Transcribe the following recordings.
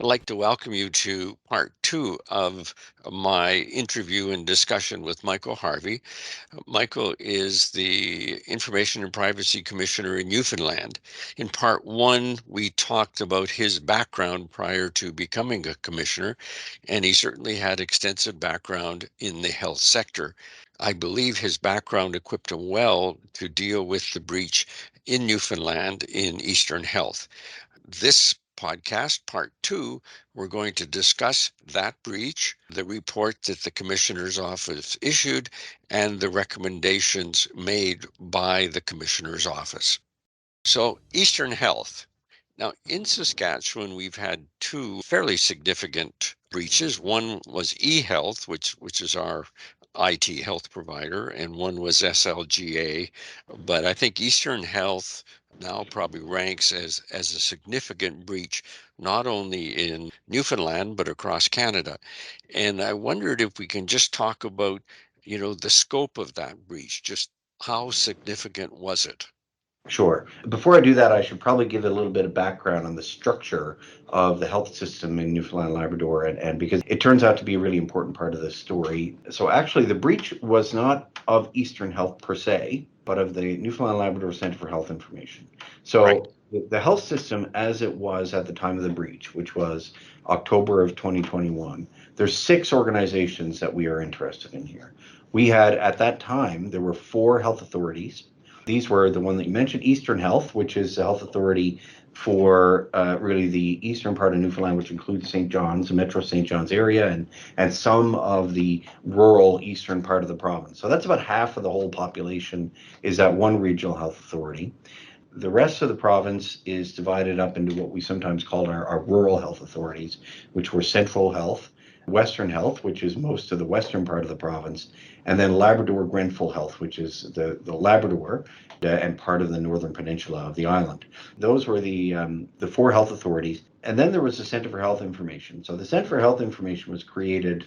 I'd like to welcome you to part two of my interview and discussion with Michael Harvey. Michael is the Information and Privacy Commissioner in Newfoundland. In part one, we talked about his background prior to becoming a commissioner, and he certainly had extensive background in the health sector. I believe his background equipped him well to deal with the breach in Newfoundland in Eastern Health. This podcast, part two, we're going to discuss that breach, the report that the Commissioner's Office issued, and the recommendations made by the Commissioner's Office. So, Eastern Health. Now, in Saskatchewan, we've had two fairly significant breaches. One was eHealth, which is our IT health provider, and one was SLGA. But I think Eastern Health now probably ranks as a significant breach, not only in Newfoundland, but across Canada. And I wondered if we can just talk about, the scope of that breach. Just how significant was it? Sure. Before I do that, I should probably give a little bit of background on the structure of the health system in Newfoundland and Labrador, and because it turns out to be a really important part of the story. So, actually, the breach was not of Eastern Health per se, but of the Newfoundland and Labrador Center for Health Information. Right. So, the health system, as it was at the time of the breach, which was October of 2021, there's 6 organizations that we are interested in here. We had, at that time, there were 4 health authorities. These were the one that you mentioned, Eastern Health, which is the health authority for really the eastern part of Newfoundland, which includes St. John's, the Metro St. John's area, and some of the rural eastern part of the province. So that's about half of the whole population is that one regional health authority. The rest of the province is divided up into what we sometimes call our rural health authorities, which were Central Health, Western Health, which is most of the western part of the province, and then Labrador Grenfell Health, which is the Labrador and part of the northern peninsula of the island. Those were the 4 health authorities. And then there was the Centre for Health Information. So the Centre for Health Information was created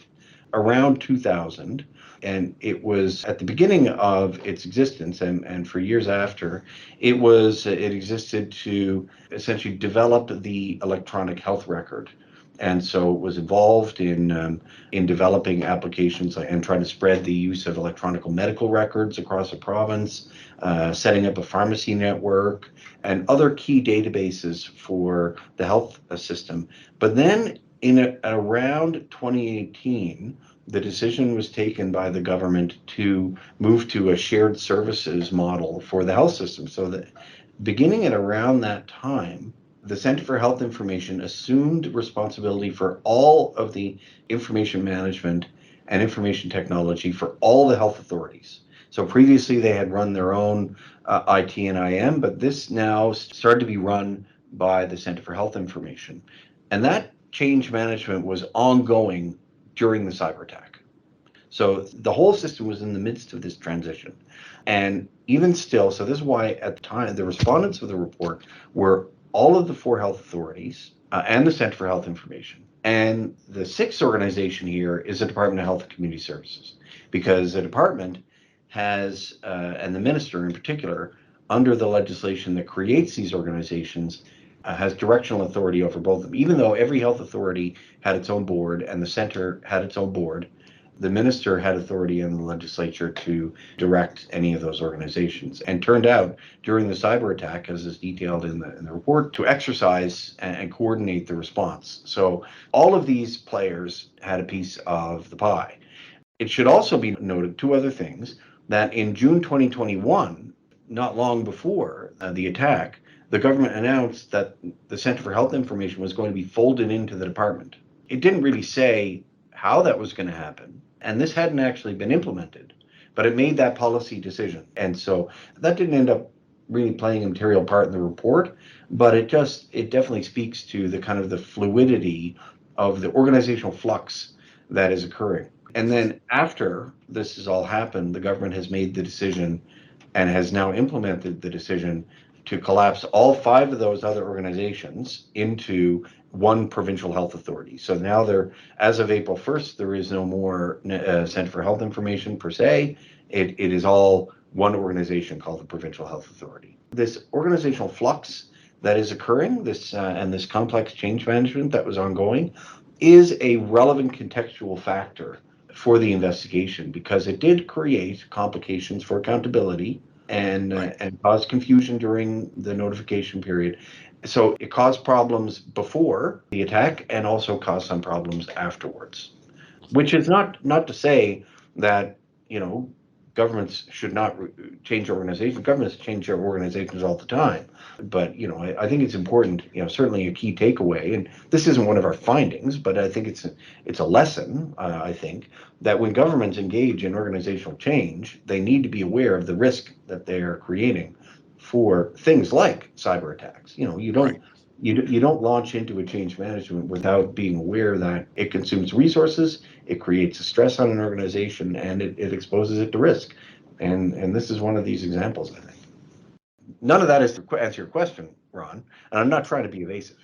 around 2000, and it was at the beginning of its existence, and for years after, it existed to essentially develop the electronic health record. And so it was involved in developing applications and trying to spread the use of electronic medical records across the province, setting up a pharmacy network, and other key databases for the health system. But then around 2018, the decision was taken by the government to move to a shared services model for the health system. So that beginning at around that time, the Center for Health Information assumed responsibility for all of the information management and information technology for all the health authorities. So previously they had run their own IT and IM, but this now started to be run by the Center for Health Information. And that change management was ongoing during the cyber attack. So the whole system was in the midst of this transition. And even still, so this is why at the time, the respondents of the report were all of the 4 health authorities and the Center for Health Information. And the 6th organization here is the Department of Health and Community Services, because the department has, and the minister in particular, under the legislation that creates these organizations, has directional authority over both of them. Even though every health authority had its own board and the center had its own board, the minister had authority in the legislature to direct any of those organizations. And turned out during the cyber attack, as is detailed in the report, to exercise and coordinate the response. So all of these players had a piece of the pie. It should also be noted 2 other things, that in June 2021, not long before the attack, the government announced that the Center for Health Information was going to be folded into the department. It didn't really say how that was going to happen, and this hadn't actually been implemented, but it made that policy decision. And so that didn't end up really playing a material part in the report, but it definitely speaks to the kind of the fluidity of the organizational flux that is occurring. And then after this has all happened, the government has made the decision and has now implemented the decision to collapse all 5 of those other organizations into one provincial health authority. So now as of April 1st, there is no more Center for Health Information per se. It is all one organization called the Provincial Health Authority. This organizational flux that is occurring, and this complex change management that was ongoing, is a relevant contextual factor for the investigation because it did create complications for accountability Right. and cause confusion during the notification period. So it caused problems before the attack and also caused some problems afterwards, which is not to say that, you know, governments should not change organizations. Governments change their organizations all the time. But, you know, I think it's important, you know, certainly a key takeaway, and this isn't one of our findings, but I think it's a lesson, I think, that when governments engage in organizational change, they need to be aware of the risk that they're creating for things like cyber attacks. You know, Right. you don't launch into a change management without being aware that it consumes resources, it creates a stress on an organization, and it exposes it to risk. And this is one of these examples, I think. None of that is to answer your question, Ron, and I'm not trying to be evasive.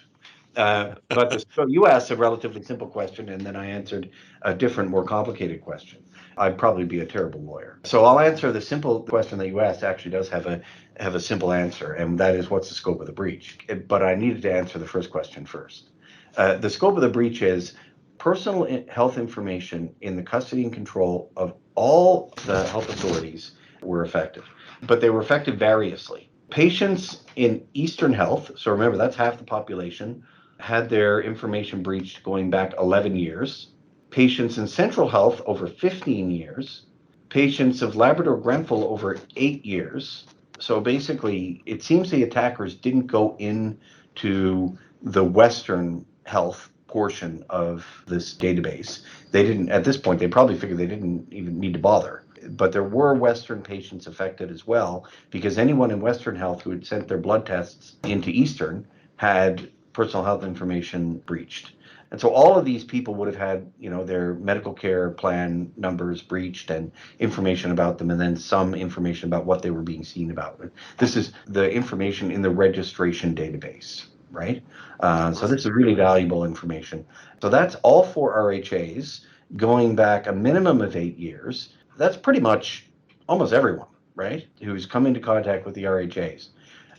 So you asked a relatively simple question, and then I answered a different, more complicated question. I'd probably be a terrible lawyer. So I'll answer the simple question that you asked. Actually, does have a simple answer, and that is what's the scope of the breach. But I needed to answer the first question first. The scope of the breach is personal health information in the custody and control of all the health authorities were affected, but they were affected variously. Patients in Eastern Health, so remember that's half the population, had their information breached going back 11 years. Patients in Central Health over 15 years. Patients of Labrador Grenfell over 8 years. So basically, it seems the attackers didn't go into the Western Health portion of this database. They didn't, at this point, they probably figured they didn't even need to bother. But there were Western patients affected as well, because anyone in Western Health who had sent their blood tests into Eastern had personal health information breached. And so all of these people would have had, you know, their medical care plan numbers breached and information about them, and then some information about what they were being seen about. This is the information in the registration database, right? So this is really valuable information. So that's all four RHAs going back a minimum of 8 years. That's pretty much almost everyone, right, who's come into contact with the RHAs.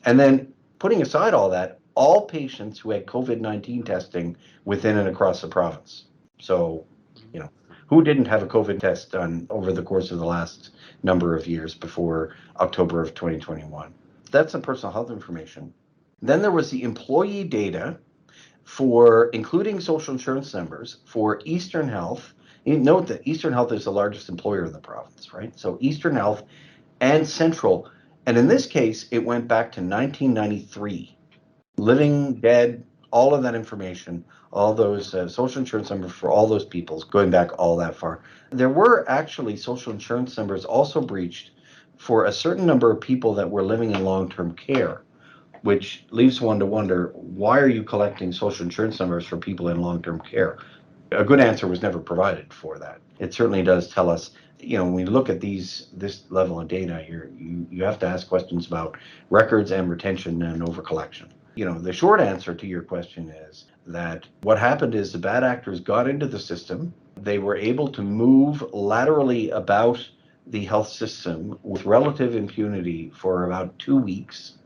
And then putting aside all that, all patients who had COVID-19 testing within and across the province. So, you know, who didn't have a COVID test done over the course of the last number of years before October of 2021? That's some personal health information. Then there was the employee data for including social insurance numbers for Eastern Health. You note that Eastern Health is the largest employer in the province, right? So Eastern Health and Central. And in this case, it went back to 1993. Living, dead, all of that information, all those social insurance numbers for all those people, going back all that far. There were actually social insurance numbers also breached for a certain number of people that were living in long-term care, which leaves one to wonder, why are you collecting social insurance numbers for people in long-term care? A good answer was never provided for that. It certainly does tell us, you know, when we look at this level of data, you have to ask questions about records and retention and overcollection. You know, the short answer to your question is that what happened is the bad actors got into the system. They were able to move laterally about the health system with relative impunity for about 2 weeks,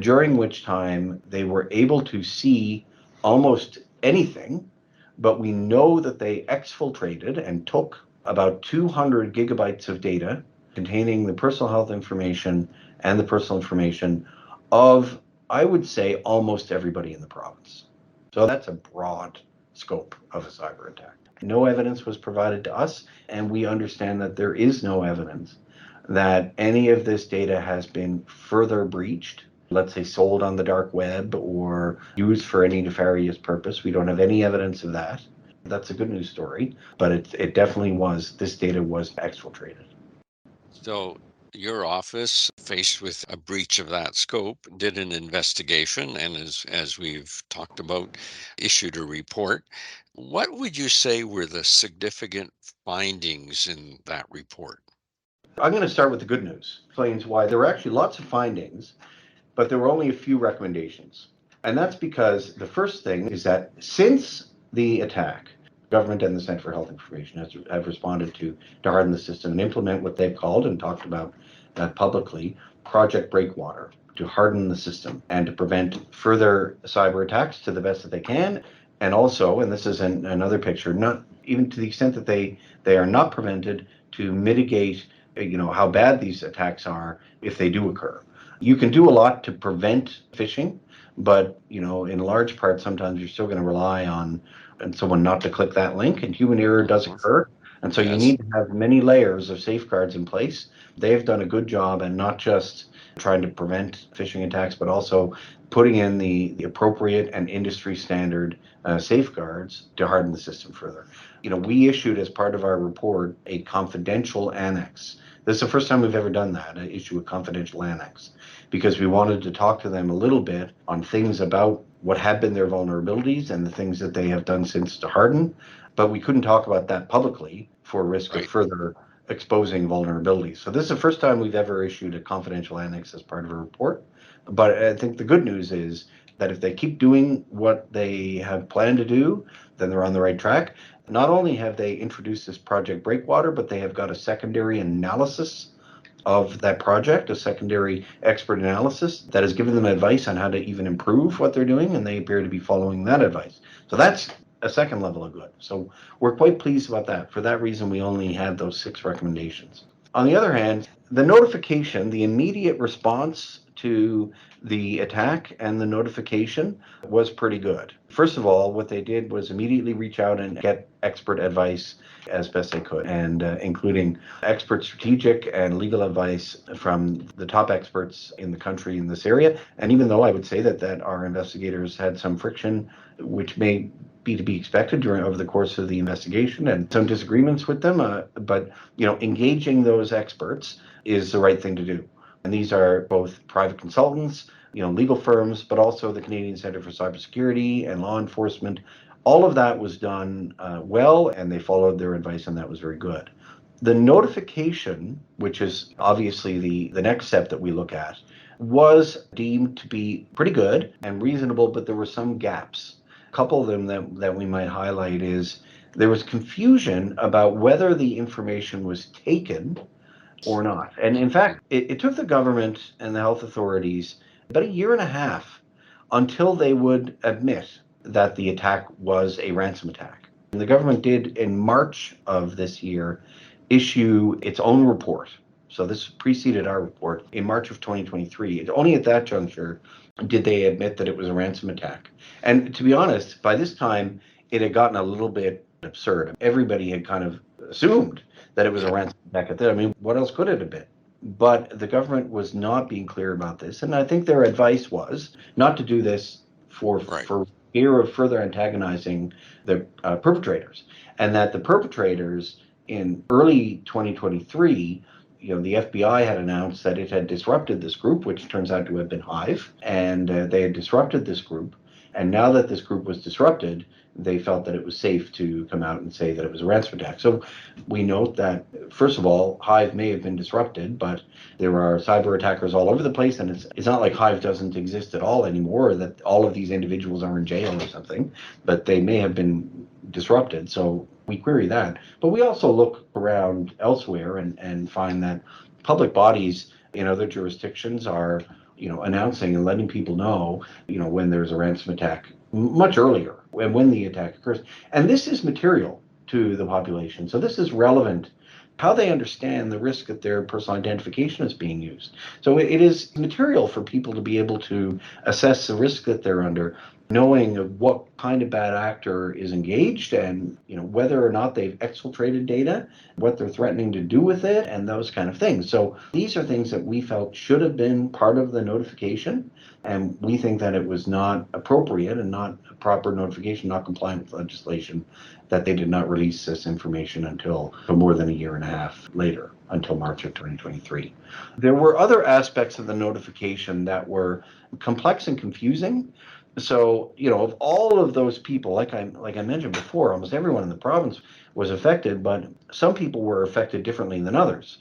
during which time they were able to see almost anything. But we know that they exfiltrated and took about 200 gigabytes of data containing the personal health information and the personal information of, I would say, almost everybody in the province. So that's a broad scope of a cyber attack. No evidence was provided to us, and we understand that there is no evidence that any of this data has been further breached, let's say sold on the dark web or used for any nefarious purpose. We don't have any evidence of that. That's a good news story, but it definitely was, this data was exfiltrated. So your office, faced with a breach of that scope, did an investigation and, as we've talked about, issued a report. What would you say were the significant findings in that report? I'm going to start with the good news. Explains why there were actually lots of findings, but there were only a few recommendations. And that's because the first thing is that since the attack, government and the Center for Health Information have responded to harden the system and implement what they've called and talked about publicly, Project Breakwater, to harden the system and to prevent further cyber attacks to the best that they can. And also, and this is another picture, not even to the extent that they are not prevented, to mitigate how bad these attacks are if they do occur. You can do a lot to prevent phishing, but in large part sometimes you're still going to rely on someone not to click that link, and human error does occur. And so you Yes. need to have many layers of safeguards in place. They've done a good job, and not just trying to prevent phishing attacks, but also putting in the appropriate and industry standard safeguards to harden the system further. We issued, as part of our report, a confidential annex. This is the first time we've ever done that, issue a confidential annex, because we wanted to talk to them a little bit on things about what have been their vulnerabilities and the things that they have done since to harden. But we couldn't talk about that publicly for risk of Right. further exposing vulnerabilities. So this is the first time we've ever issued a confidential annex as part of a report. But I think the good news is that if they keep doing what they have planned to do, then they're on the right track. Not only have they introduced this Project Breakwater, but they have got a secondary analysis of that project, a secondary expert analysis that has given them advice on how to even improve what they're doing, and they appear to be following that advice. So that's a second level of good. So we're quite pleased about that. For that reason, we only had those 6 recommendations. On the other hand, the notification, the immediate response to the attack and the notification was pretty good. First of all, what they did was immediately reach out and get expert advice as best they could, and including expert strategic and legal advice from the top experts in the country in this area. And even though I would say that our investigators had some friction, which may be to be expected over the course of the investigation, and some disagreements with them, but engaging those experts is the right thing to do. And these are both private consultants, legal firms, but also the Canadian Centre for Cybersecurity and law enforcement. All of that was done well, and they followed their advice, and that was very good. The notification, which is obviously the next step that we look at, was deemed to be pretty good and reasonable, but there were some gaps. A couple of them that we might highlight is there was confusion about whether the information was taken or not. And in fact, it took the government and the health authorities about a year and a half until they would admit that the attack was a ransom attack. And the government did, in March of this year, issue its own report. So this preceded our report in March of 2023. Only at that juncture did they admit that it was a ransom attack. And to be honest, by this time, it had gotten a little bit absurd. Everybody had kind of assumed that it was a ransom attack at that. I mean, what else could it have been? But the government was not being clear about this. And I think their advice was not to do this for Right. fear of further antagonizing the perpetrators. And that the perpetrators in early 2023, the FBI had announced that it had disrupted this group, which turns out to have been Hive, and they had disrupted this group. And now that this group was disrupted, they felt that it was safe to come out and say that it was a ransom attack. So we note that, first of all, Hive may have been disrupted, but there are cyber attackers all over the place, and it's not like Hive doesn't exist at all anymore, or that all of these individuals are in jail or something, but they may have been disrupted. So we query that. But we also look around elsewhere and find that public bodies in other jurisdictions are announcing and letting people know, when there's a ransom attack much earlier, and when the attack occurs. And this is material to the population. So this is relevant, how they understand the risk that their personal identification is being used. So it is material for people to be able to assess the risk that they're under, knowing what kind of bad actor is engaged, and whether or not they've exfiltrated data, what they're threatening to do with it, and those kind of things. So these are things that we felt should have been part of the notification, and we think that it was not appropriate and not a proper notification, not compliant with legislation, that they did not release this information until more than a year and a half later, until March of 2023. There were other aspects of the notification that were complex and confusing. So, of all of those people, like I mentioned before, almost everyone in the province was affected, but some people were affected differently than others.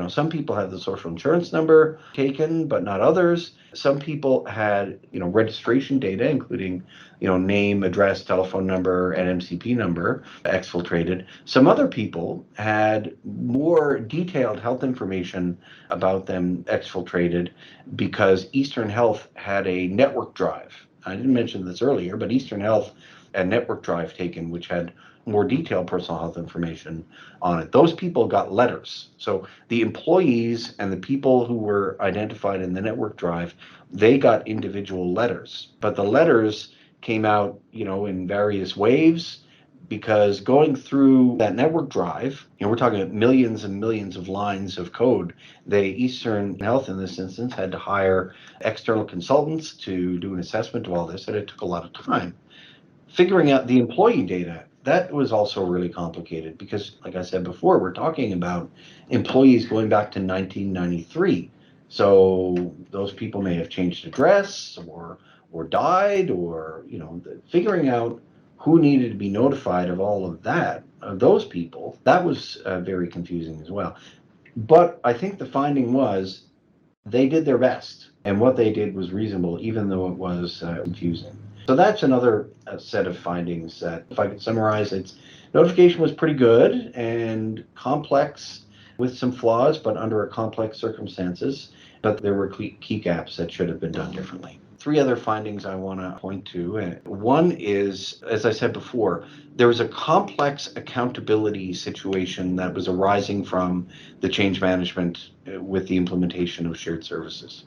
Some people had the social insurance number taken, but not others. Some people had, registration data, including, name, address, telephone number, and MCP number exfiltrated. Some other people had more detailed health information about them exfiltrated because Eastern Health had a network drive. I didn't mention this earlier, but Eastern Health had a network drive taken, which had more detailed personal health information on it. Those people got letters. So the employees and the people who were identified in the network drive, they got individual letters. But the letters came out, in various waves, because going through that network drive, we're talking millions and millions of lines of code. Eastern Health, in this instance, had to hire external consultants to do an assessment of all this, and it took a lot of time. Figuring out the employee data, that was also really complicated because, like I said before, we're talking about employees going back to 1993. So those people may have changed address or died, or figuring out who needed to be notified of all of that, of those people, that was very confusing as well. But I think the finding was they did their best, and what they did was reasonable, even though it was confusing. So that's another set of findings that, if I could summarize, its notification was pretty good and complex with some flaws, but under complex circumstances. But there were key gaps that should have been done differently. Three other findings I want to point to. One is, as I said before, there was a complex accountability situation that was arising from the change management with the implementation of shared services.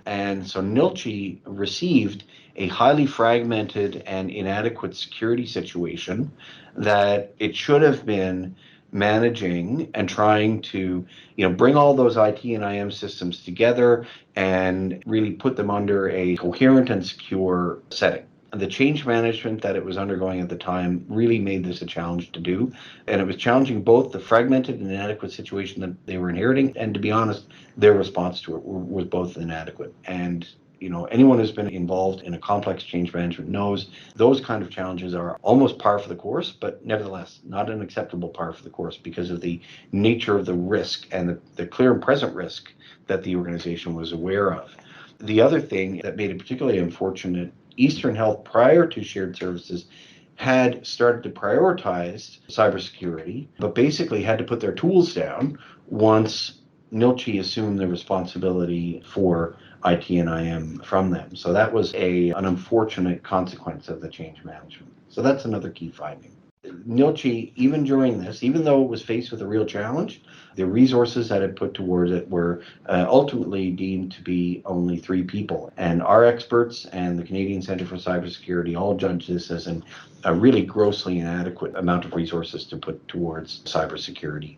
And so NILCHI received a highly fragmented and inadequate security situation that it should have been managing and trying to bring all those IT and IM systems together and really put them under a coherent and secure setting. The change management that it was undergoing at the time really made this a challenge to do. And it was challenging both the fragmented and inadequate situation that they were inheriting, and to be honest, their response to it was both inadequate. And anyone who's been involved in a complex change management knows those kind of challenges are almost par for the course, but nevertheless not an acceptable par for the course because of the nature of the risk and the clear and present risk that the organization was aware of. The other thing that made it particularly unfortunate, Eastern Health, prior to shared services, had started to prioritize cybersecurity, but basically had to put their tools down once NILCHI assumed the responsibility for IT and IM from them. So that was an unfortunate consequence of the change management. So that's another key finding. NILCHI, even during this, even though it was faced with a real challenge, the resources that it put towards it were ultimately deemed to be only 3 people. And our experts and the Canadian Centre for Cybersecurity all judged this as a really grossly inadequate amount of resources to put towards cybersecurity.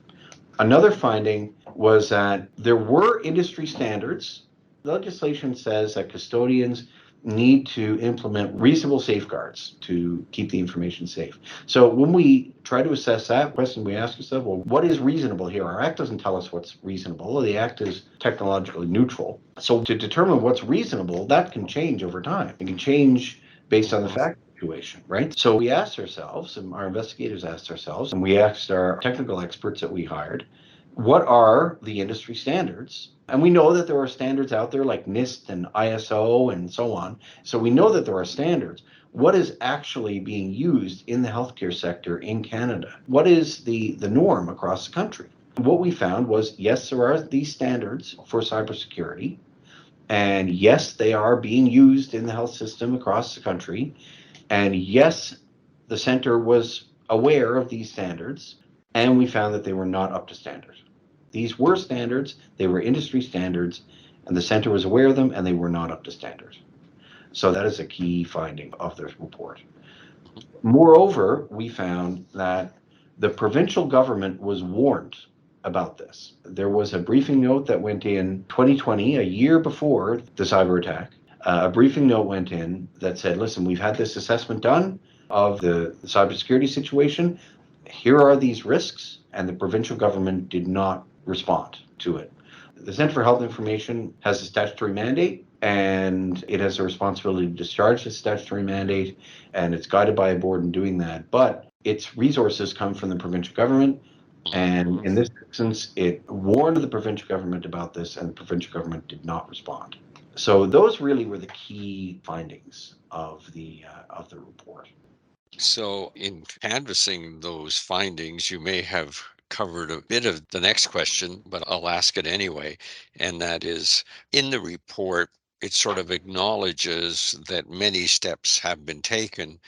Another finding was that there were industry standards. Legislation says that custodians need to implement reasonable safeguards to keep the information safe. So when we try to assess that question, we ask ourselves, well, what is reasonable here? Our Act doesn't tell us what's reasonable. The Act is technologically neutral. So to determine what's reasonable, that can change over time. It can change based on the fact situation, right? So we asked ourselves, and our investigators asked ourselves, and we asked our technical experts that we hired, what are the industry standards? And we know that there are standards out there like NIST and ISO and so on. So we know that there are standards. What is actually being used in the healthcare sector in Canada? What is the norm across the country? What we found was, yes, there are these standards for cybersecurity. And yes, they are being used in the health system across the country. And yes, the center was aware of these standards, and we found that they were not up to standard. These were standards, they were industry standards, and the center was aware of them, and they were not up to standard. So that is a key finding of this report. Moreover, we found that the provincial government was warned about this. There was a briefing note that went in 2020, a year before the cyber attack. A briefing note went in that said, listen, we've had this assessment done of the cybersecurity situation. Here are these risks, and the provincial government did not respond to it. The Centre for Health Information has a statutory mandate, and it has a responsibility to discharge the statutory mandate, and it's guided by a board in doing that. But its resources come from the provincial government. And Mhm. in this instance, it warned the provincial government about this, and the provincial government did not respond. So those really were the key findings of the report. So, in canvassing those findings, you may have covered a bit of the next question, but I'll ask it anyway. And that is, in the report, it sort of acknowledges that many steps have been taken,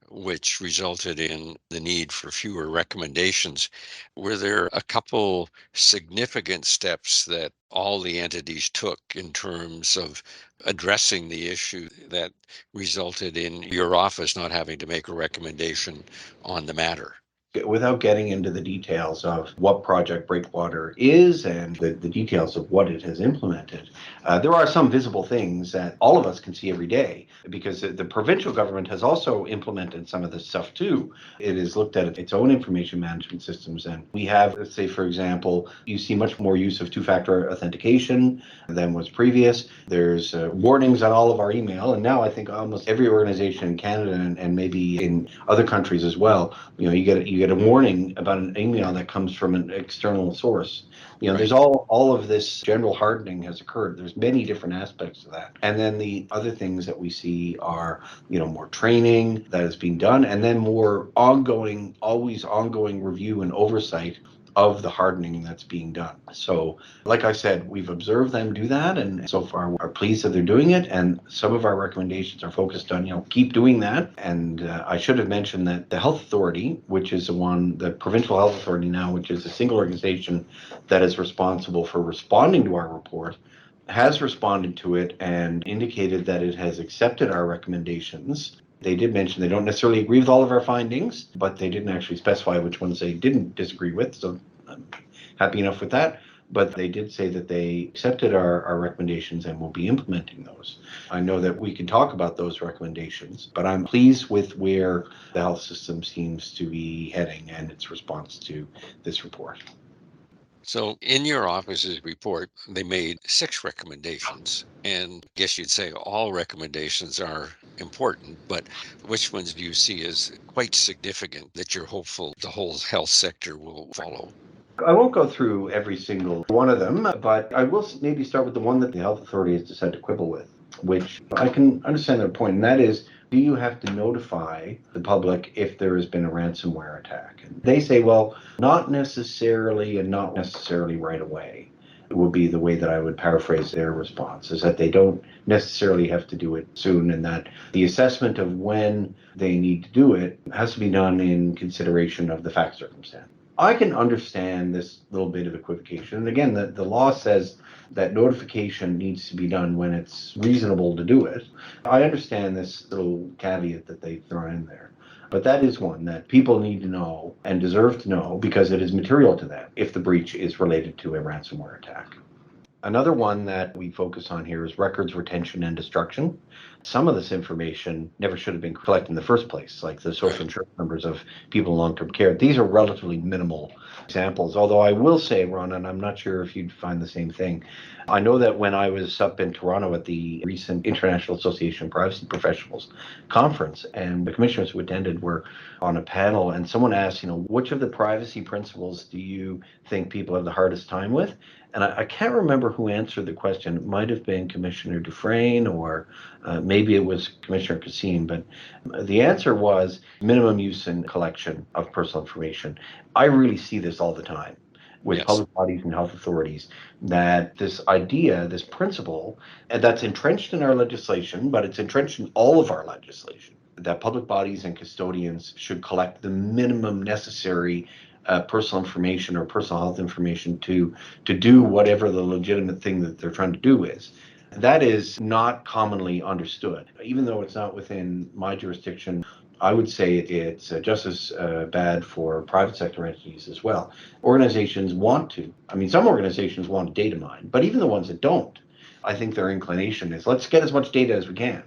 which resulted in the need for fewer recommendations. Were there a couple significant steps that all the entities took in terms of addressing the issue that resulted in your office not having to make a recommendation on the matter? Without getting into the details of what Project Breakwater is and the details of what it has implemented, there are some visible things that all of us can see every day because the provincial government has also implemented some of this stuff too. It has looked at its own information management systems, and we have, let's say, for example, you see much more use of two-factor authentication than was previous. There's warnings on all of our email, and now I think almost every organization in Canada and maybe in other countries as well, you get a warning about an email that comes from an external source. There's Right. all of this general hardening has occurred. There's many different aspects of that. And then the other things that we see are, more training that is being done, and then more ongoing, always ongoing review and oversight of the hardening that's being done. So, like I said, we've observed them do that, and so far are pleased that they're doing it. And some of our recommendations are focused on, keep doing that. And I should have mentioned that the health authority, which is the provincial health authority now, which is a single organization that is responsible for responding to our report, has responded to it and indicated that it has accepted our recommendations. They did mention they don't necessarily agree with all of our findings, but they didn't actually specify which ones they didn't disagree with. So I'm happy enough with that. But they did say that they accepted our recommendations and will be implementing those. I know that we can talk about those recommendations, but I'm pleased with where the health system seems to be heading and its response to this report. So, in your office's report, they made 6 recommendations. And I guess you'd say all recommendations are important, but which ones do you see as quite significant that you're hopeful the whole health sector will follow? I won't go through every single one of them, but I will maybe start with the one that the health authority has decided to quibble with, which I can understand their point, and that is, do you have to notify the public if there has been a ransomware attack? And they say, well, not necessarily, and not necessarily right away. It would be the way that I would paraphrase their response, is that they don't necessarily have to do it soon, and that the assessment of when they need to do it has to be done in consideration of the fact circumstance. I can understand this little bit of equivocation. And again, the law says that notification needs to be done when it's reasonable to do it. I understand this little caveat that they've thrown in there. But that is one that people need to know and deserve to know because it is material to them if the breach is related to a ransomware attack. Another one that we focus on here is records retention and destruction. Some of this information never should have been collected in the first place, like the social Right. insurance numbers of people in long-term care. These are relatively minimal examples, although I will say, Ron, and I'm not sure if you'd find the same thing. I know that when I was up in Toronto at the recent International Association of Privacy Professionals conference, and the commissioners who attended were on a panel, and someone asked, which of the privacy principles do you think people have the hardest time with? And I can't remember who answered the question. It might have been Commissioner Dufresne or maybe it was Commissioner Cassim, but the answer was minimum use and collection of personal information. I really see this all the time with Yes. public bodies and health authorities, that this idea, this principle, and that's entrenched in our legislation, but it's entrenched in all of our legislation, that public bodies and custodians should collect the minimum necessary personal information or personal health information to do whatever the legitimate thing that they're trying to do is. That is not commonly understood. Even though it's not within my jurisdiction, I would say it's just as bad for private sector entities as well. Organizations want to. I mean, some organizations want to data mine, but even the ones that don't, I think their inclination is let's get as much data as we can.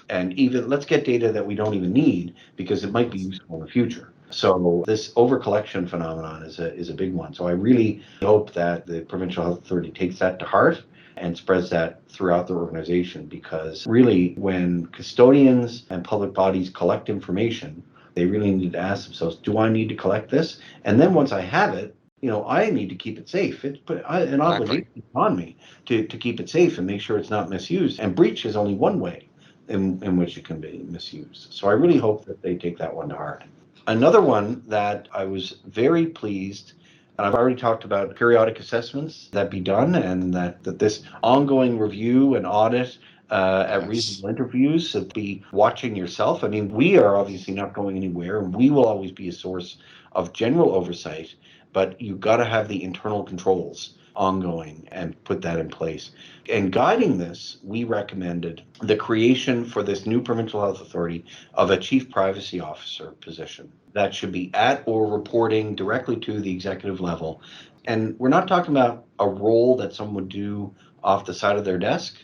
And even let's get data that we don't even need because it might be useful in the future. So this over-collection phenomenon is a big one. So I really hope that the provincial health authority takes that to heart and spreads that throughout the organization, because really when custodians and public bodies collect information, they really need to ask themselves, do I need to collect this? And then once I have it, I need to keep it safe. It's put an Exactly. obligation on me to keep it safe and make sure it's not misused. And breach is only one way in which it can be misused. So I really hope that they take that one to heart. Another one that I was very pleased, and I've already talked about periodic assessments that be done, and that this ongoing review and audit at Yes. reasonable interviews, so be watching yourself. I mean, we are obviously not going anywhere, and we will always be a source of general oversight, but you've got to have the internal controls ongoing and put that in place. And guiding this, we recommended the creation for this new provincial health authority of a chief privacy officer position that should be at or reporting directly to the executive level. And we're not talking about a role that someone would do off the side of their desk,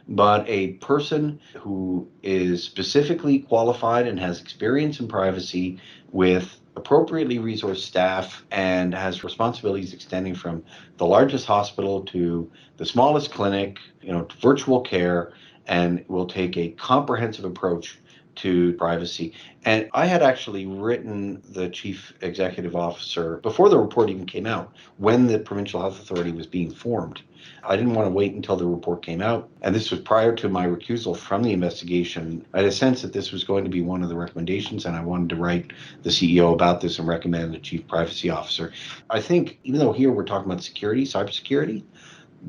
but a person who is specifically qualified and has experience in privacy with appropriately resourced staff and has responsibilities extending from the largest hospital to the smallest clinic, to virtual care, and will take a comprehensive approach to privacy. And I had actually written the chief executive officer before the report even came out, when the provincial health authority was being formed. I didn't want to wait until the report came out. And this was prior to my recusal from the investigation. I had a sense that this was going to be one of the recommendations, and I wanted to write the CEO about this and recommend the chief privacy officer. I think, even though here we're talking about security, cybersecurity,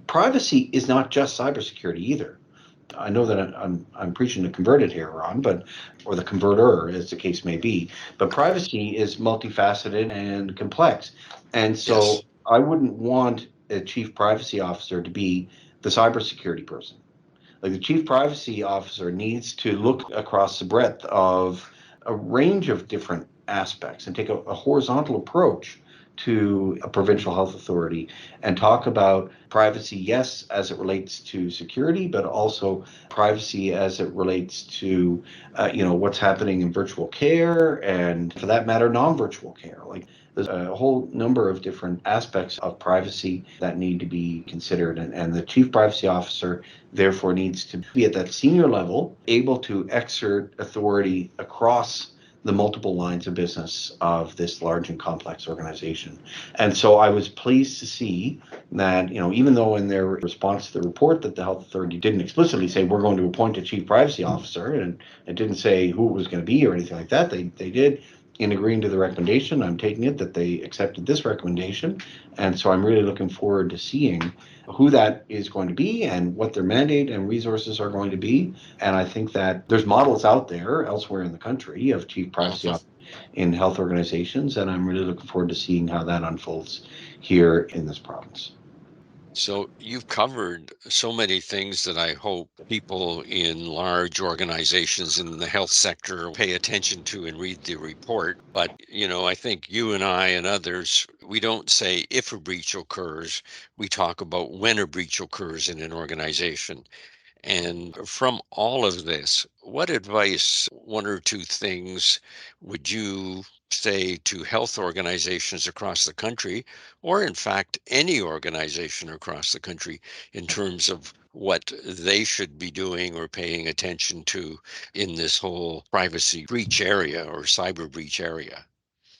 privacy is not just cybersecurity either. I know that I'm preaching to converted here, Ron, or the converter, as the case may be. But privacy is multifaceted and complex, and so Yes. I wouldn't want a chief privacy officer to be the cybersecurity person. Like, the chief privacy officer needs to look across the breadth of a range of different aspects and take a horizontal approach to a provincial health authority and talk about privacy, yes, as it relates to security, but also privacy as it relates to, what's happening in virtual care and, for that matter, non-virtual care. Like, there's a whole number of different aspects of privacy that need to be considered, and the chief privacy officer therefore needs to be at that senior level, able to exert authority across the multiple lines of business of this large and complex organization. And so I was pleased to see that, even though in their response to the report that the health authority didn't explicitly say we're going to appoint a chief privacy officer, and it didn't say who it was going to be or anything like that, they did, in agreeing to the recommendation. I'm taking it that they accepted this recommendation. And so I'm really looking forward to seeing who that is going to be and what their mandate and resources are going to be. And I think that there's models out there elsewhere in the country of chief privacy Mhm. officers in health organizations. And I'm really looking forward to seeing how that unfolds here in this province. So you've covered so many things that I hope people in large organizations in the health sector pay attention to and read the report. But, I think you and I and others, we don't say if a breach occurs, we talk about when a breach occurs in an organization. And from all of this, what advice, one or two things, would you say to health organizations across the country, or in fact, any organization across the country, in terms of what they should be doing or paying attention to in this whole privacy breach area or cyber breach area?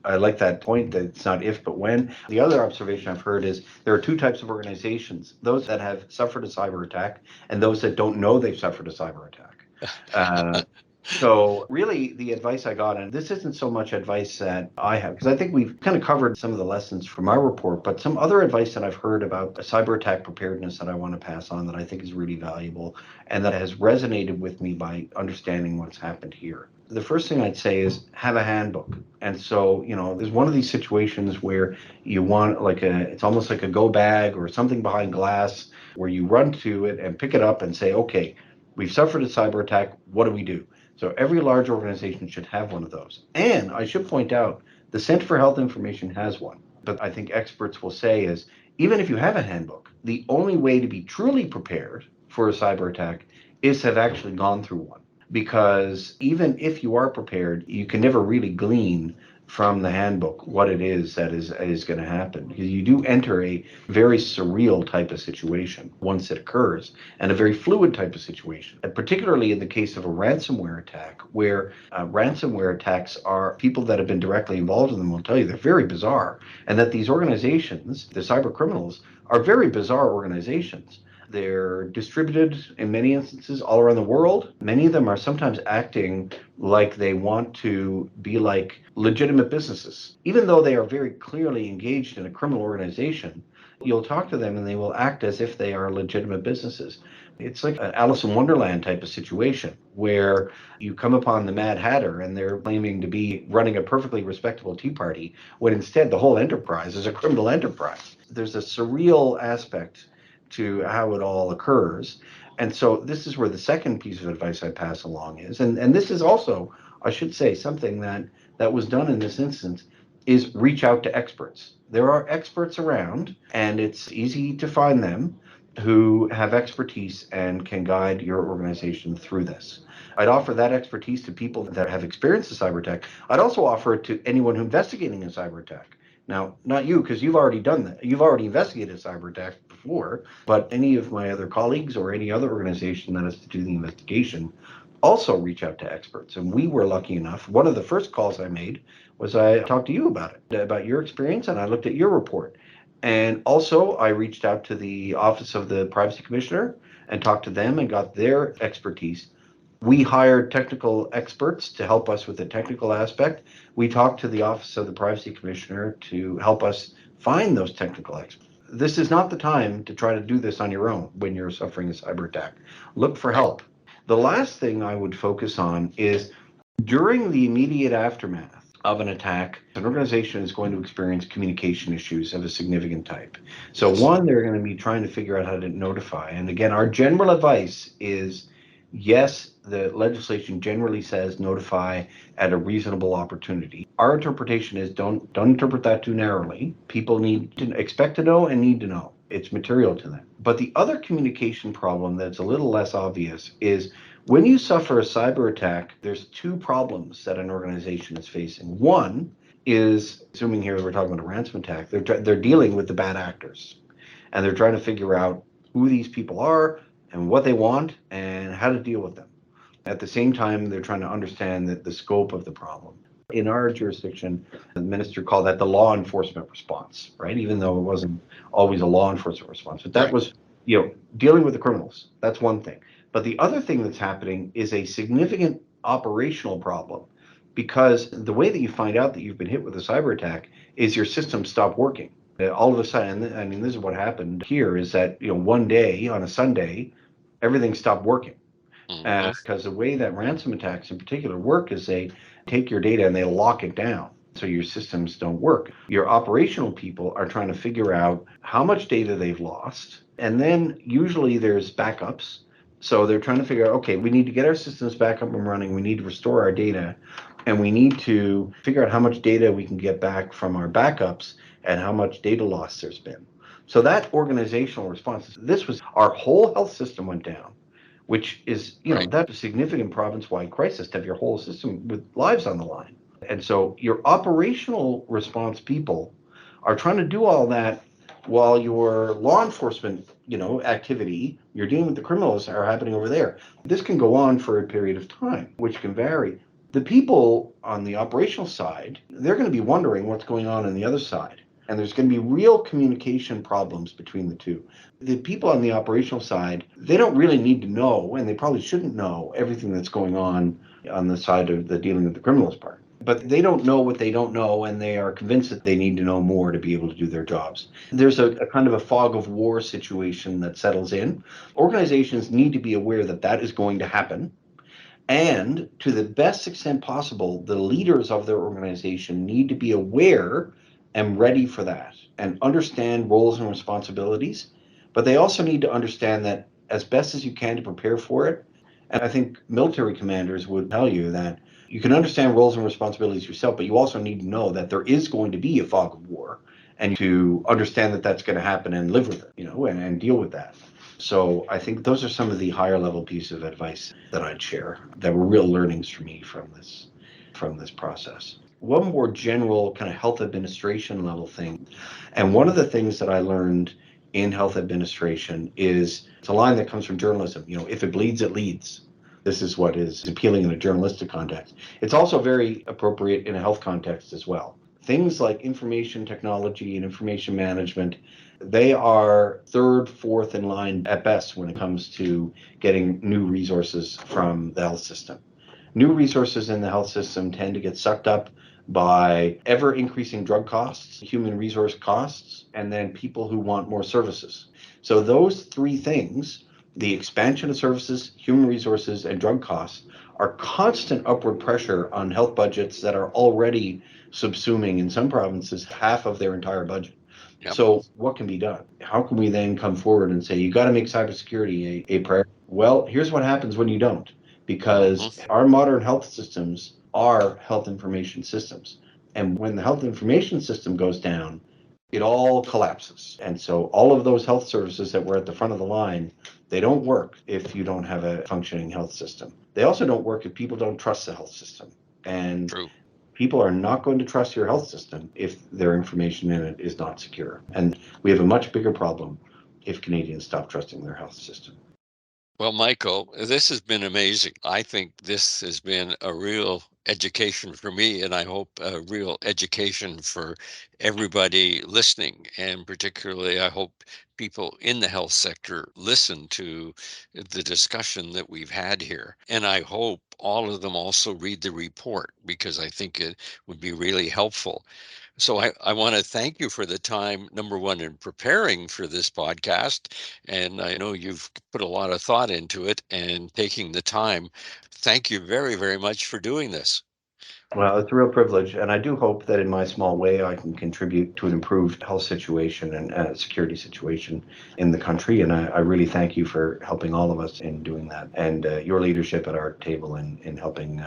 I like that point that it's not if but when. The other observation I've heard is there are two types of organizations: those that have suffered a cyber attack and those that don't know they've suffered a cyber attack. Uh, so really the advice I got, and this isn't so much advice that I have, because I think we've kind of covered some of the lessons from our report, but some other advice that I've heard about cyber attack preparedness that I want to pass on that I think is really valuable and that has resonated with me by understanding what's happened here. The first thing I'd say is have a handbook. And so, there's one of these situations where you want it's almost like a go bag or something behind glass where you run to it and pick it up and say, okay, we've suffered a cyber attack. What do we do? So every large organization should have one of those. And I should point out, the Center for Health Information has one. But I think experts will say is, even if you have a handbook, the only way to be truly prepared for a cyber attack is to have actually gone through one. Because even if you are prepared, you can never really glean from the handbook what it is that is going to happen. Because you do enter a very surreal type of situation once it occurs, and a very fluid type of situation. And particularly in the case of a ransomware attack, where ransomware attacks are people that have been directly involved in them will tell you they're very bizarre, and that these organizations, the cyber criminals, are very bizarre organizations. They're distributed in many instances all around the world. Many of them are sometimes acting like they want to be like legitimate businesses. Even though they are very clearly engaged in a criminal organization, you'll talk to them and they will act as if they are legitimate businesses. It's like an Alice in Wonderland type of situation where you come upon the Mad Hatter and they're claiming to be running a perfectly respectable tea party, when instead the whole enterprise is a criminal enterprise. There's a surreal aspect to how it all occurs. And so this is where the second piece of advice I pass along is, and this is also, I should say, something that was done in this instance, is reach out to experts. There are experts around, and it's easy to find them who have expertise and can guide your organization through this. I'd offer that expertise to people that have experienced a cyber attack. I'd also offer it to anyone who's investigating a cyber attack. Now, not you, because you've already done that. You've already investigated a cyber attack before, but any of my other colleagues or any other organization that has to do the investigation also reach out to experts. And we were lucky enough. One of the first calls I made was I talked to you about it, about your experience, and I looked at your report. And also, I reached out to the Office of the Privacy Commissioner and talked to them and got their expertise. We hired technical experts to help us with the technical aspect. We talked to the Office of the Privacy Commissioner to help us find those technical experts. This is not the time to try to do this on your own when you're suffering a cyber attack. Look for help. The last thing I would focus on is during the immediate aftermath of an attack, an organization is going to experience communication issues of a significant type. So one, they're going to be trying to figure out how to notify. And again, our general advice is, yes, the legislation generally says notify at a reasonable opportunity. Our interpretation is don't interpret that too narrowly. People need to expect to know and need to know. It's material to them. But the other communication problem that's a little less obvious is when you suffer a cyber attack, there's two problems that an organization is facing. One is, assuming here we're talking about a ransom attack, they're dealing with the bad actors, and they're trying to figure out who these people are and what they want and how to deal with them. At the same time, they're trying to understand the scope of the problem. In our jurisdiction, the minister called that the law enforcement response, right? Even though it wasn't always a law enforcement response, but that was, dealing with the criminals. That's one thing. But the other thing that's happening is a significant operational problem, because the way that you find out that you've been hit with a cyber attack is your system stopped working. All of a sudden, I mean, this is what happened here, is that, one day on a Sunday, everything stopped working. Because the way that ransom attacks in particular work is they take your data and they lock it down so your systems don't work. Your operational people are trying to figure out how much data they've lost, and then usually there's backups. So they're trying to figure out, okay, we need to get our systems back up and running, we need to restore our data, and we need to figure out how much data we can get back from our backups and how much data loss there's been. So that organizational response, this was our whole health system went down, which is, that's a significant province-wide crisis to have your whole system with lives on the line. And so your operational response people are trying to do all that while your law enforcement, activity, you're dealing with the criminals are happening over there. This can go on for a period of time, which can vary. The people on the operational side, they're going to be wondering what's going on the other side. And there's going to be real communication problems between the two. The people on the operational side, they don't really need to know, and they probably shouldn't know everything that's going on the side of the dealing with the criminals part. But they don't know what they don't know, and they are convinced that they need to know more to be able to do their jobs. There's a kind of a fog of war situation that settles in. Organizations need to be aware that that is going to happen. And to the best extent possible, the leaders of their organization need to be aware and ready for that and understand roles and responsibilities. But they also need to understand that as best as you can to prepare for it. And I think military commanders would tell you that you can understand roles and responsibilities yourself, but you also need to know that there is going to be a fog of war, and to understand that that's going to happen and live with it, and deal with that. So I think those are some of the higher level pieces of advice that I'd share that were real learnings for me from this process. one more general kind of health administration level thing. And one of the things that I learned in health administration is it's a line that comes from journalism. If it bleeds, it leads. This is what is appealing in a journalistic context. It's also very appropriate in a health context as well. Things like information technology and information management, they are third, fourth in line at best when it comes to getting new resources from the health system. New resources in the health system tend to get sucked up by ever increasing drug costs, human resource costs, and then people who want more services. So those three things, the expansion of services, human resources, and drug costs, are constant upward pressure on health budgets that are already subsuming, in some provinces, half of their entire budget. Yep. So what can be done? How can we then come forward and say, you got to make cybersecurity a priority? Well, here's what happens when you don't, because our modern health systems are health information systems. And when the health information system goes down, it all collapses. And so all of those health services that were at the front of the line, they don't work if you don't have a functioning health system. They also don't work if people don't trust the health system. And True. people are not going to trust your health system if their information in it is not secure. And we have a much bigger problem if Canadians stop trusting their health system. Well, Michael, this has been amazing. I think this has been a real education for me, and I hope a real education for everybody listening. And particularly, I hope people in the health sector listen to the discussion that we've had here. And I hope all of them also read the report, because I think it would be really helpful. So I want to thank you for the time, number one, in preparing for this podcast. And I know you've put a lot of thought into it and taking the time. Thank you very, very much for doing this. Well, it's a real privilege, and I do hope that in my small way I can contribute to an improved health situation and security situation in the country. And I really thank you for helping all of us in doing that, and your leadership at our table in helping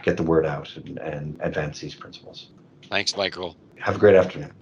get the word out and advance these principles. Thanks, Michael. Have a great afternoon.